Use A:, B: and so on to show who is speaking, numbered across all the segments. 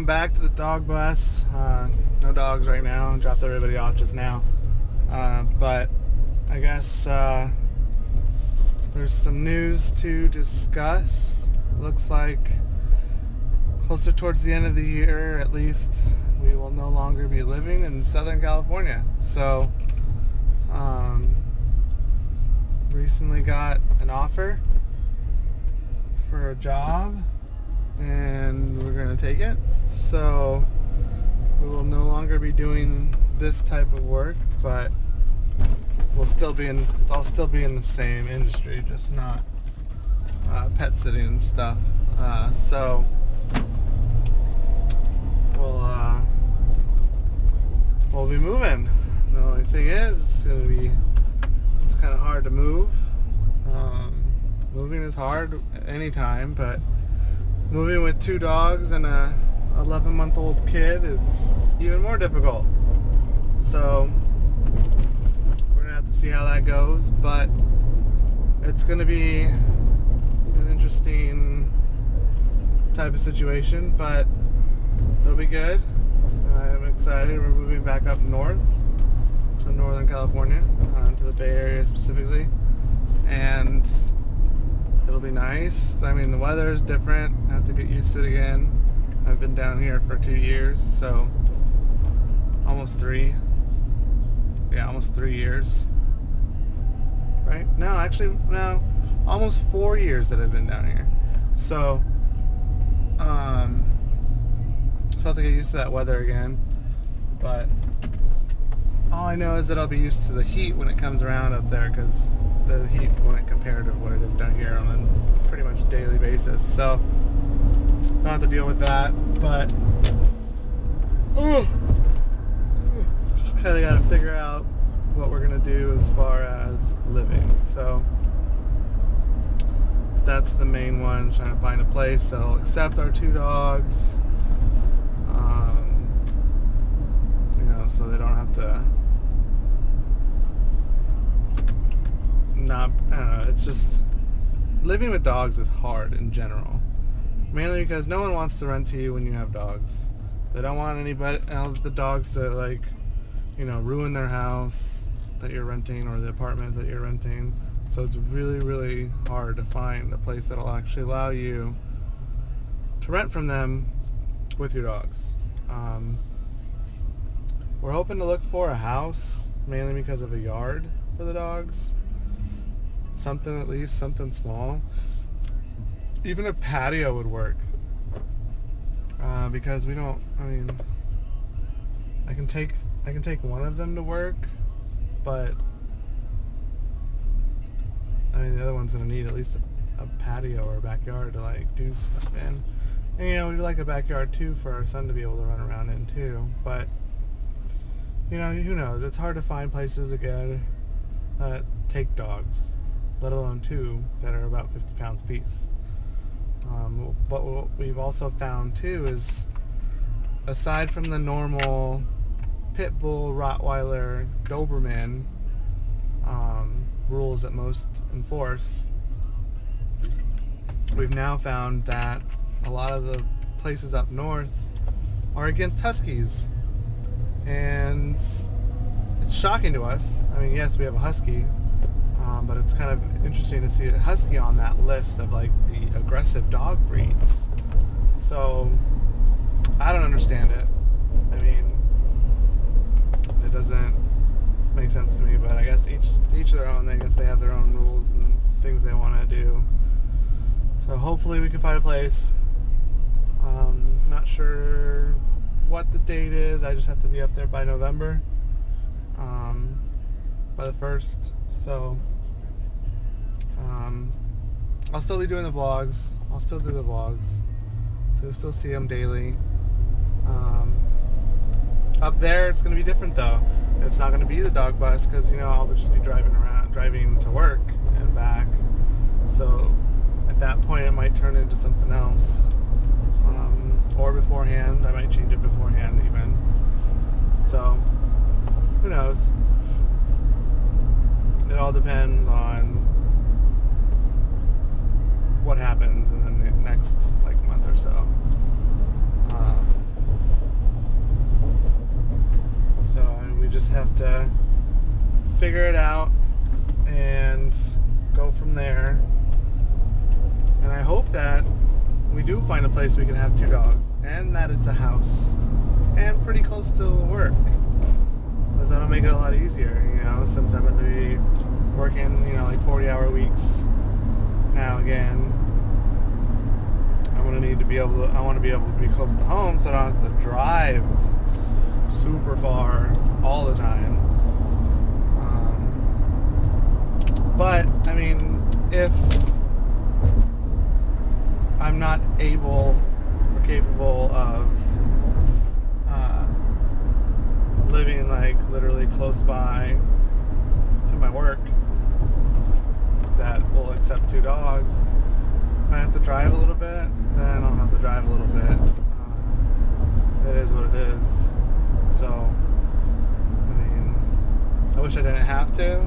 A: back to the dog bus. No dogs right now. Dropped everybody off just now. But I guess there's some news to discuss. Looks like closer towards the end of the year, at least, we will no longer be living in Southern California. So, recently got an offer for a job, and we're gonna take it. So we will no longer be doing this type of work, but I'll still be in the same industry, just not pet sitting and stuff. So we'll be moving. The only thing is, it's kind of hard to move. Moving is hard anytime, but moving with 2 dogs and a 11-month-old kid is even more difficult. So we're gonna have to see how that goes, but it's gonna be an interesting type of situation, but it'll be good. I'm excited. We're moving back up north to Northern California, to the Bay Area specifically, and it'll be nice. I mean, the weather is different. I have to get used to it again. I've been down here for 2 years, so almost 3. Yeah, almost 3 years. Right? No, almost 4 years that I've been down here. So, I'll have to get used to that weather again. But all I know is that I'll be used to the heat when it comes around up there, because the heat won't compare to what it is down here on a pretty much daily basis. So don't have to deal with that, but just kind of got to figure out what we're going to do as far as living. So that's the main one, trying to find a place that'll accept our 2 dogs, so they don't have to I don't know, it's just, living with dogs is hard in general. Mainly because no one wants to rent to you when you have dogs. They don't want anybody else, the dogs to ruin their house that you're renting or the apartment that you're renting. So it's really, really hard to find a place that'll actually allow you to rent from them with your dogs. We're hoping to look for a house, mainly because of a yard for the dogs. Something small. Even a patio would work. Because I can take one of them to work, but the other one's gonna need at least a patio or a backyard to do stuff in. And we'd like a backyard too for our son to be able to run around in too. But who knows? It's hard to find places again that take dogs, let alone 2 that are about 50 pounds apiece. But what we've also found too is, aside from the normal pit bull, Rottweiler, Doberman rules that most enforce, we've now found that a lot of the places up north are against Huskies. And it's shocking to us. Yes, we have a Husky, but it's kind of interesting to see a Husky on that list of the aggressive dog breeds. So I don't understand it. It doesn't make sense to me, but I guess each their own. I guess they have their own rules and things they want to do. So hopefully we can find a place. Not sure what the date is. I just have to be up there by November, by the 1st. So I'll still be doing the vlogs. I'll still do the vlogs, so you'll still see them daily. Up there it's going to be different though. It's not going to be the dog bus, because I'll just be driving to work and back. So at that point it might turn into something else. Or beforehand, I might change it beforehand even. So who knows? It all depends on what happens in the next month or so. just have to figure it out and go from there. And I hope that we do find a place we can have 2 dogs, and that it's a house and pretty close to work, because that'll make it a lot easier, you know, since I'm going to be working, you know, like 40-hour weeks now again. I want to be able to be close to home, so I don't have to drive super far all the time. But I mean, if I'm not able or capable of living like literally close by to my work that will accept 2 dogs, if I have to drive a little bit, then I'll have to drive a little bit. It is what it is. So, I mean, I wish I didn't have to,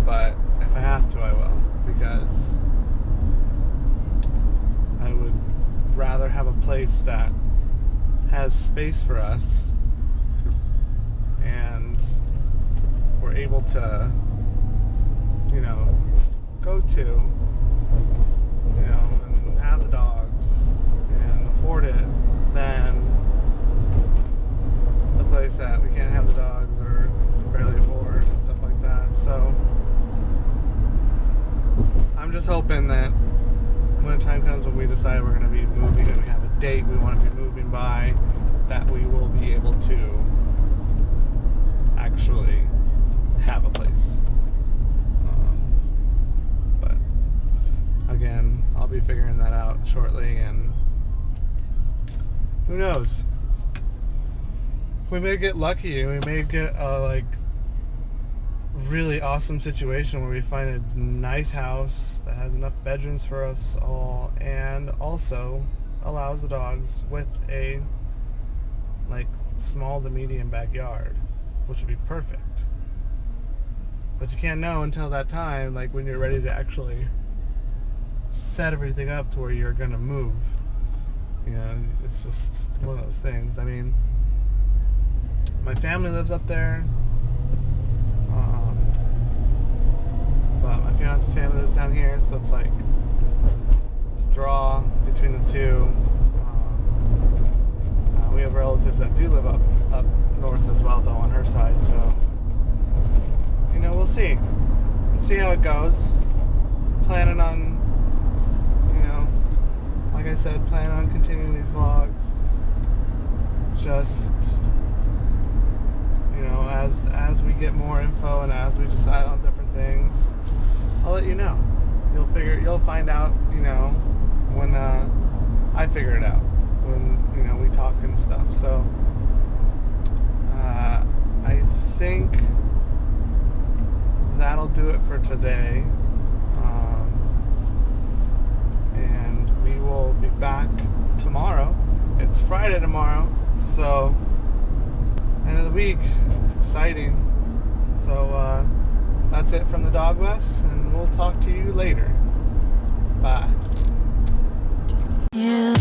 A: but if I have to, I will, because I would rather have a place that has space for us and we're able to, you know, go to, you know, and have the dogs and afford it, than the place that we can't have the dogs or barely afford and stuff like that. So I'm just hoping that when the time comes when we decide we're going to be moving and we have a date we want to be moving by, that we will be able to actually have a place. But again, I'll be figuring that out shortly, and who knows? We may get lucky and we may get a like really awesome situation where we find a nice house that has enough bedrooms for us all and also allows the dogs with a like small to medium backyard, which would be perfect. But you can't know until that time, like when you're ready to actually set everything up to where you're gonna move. You know, it's just one of those things. I mean, my family lives up there, but my fiance's family lives down here, so it's like to draw between the two. We have relatives that do live up north as well, though, on her side, so you know, we'll see how it goes. Planning on, you know, like I said, planning on continuing these vlogs. Just, you know, as we get more info and as we decide on different things, I'll let you know. You'll find out, you know, when I figure it out, when, you know, we talk and stuff. So I think that'll do it for today. And we will be back tomorrow. It's Friday tomorrow, so end of the week. It's exciting. So that's it from the Dog West, and we'll talk to you later. Bye. Yeah.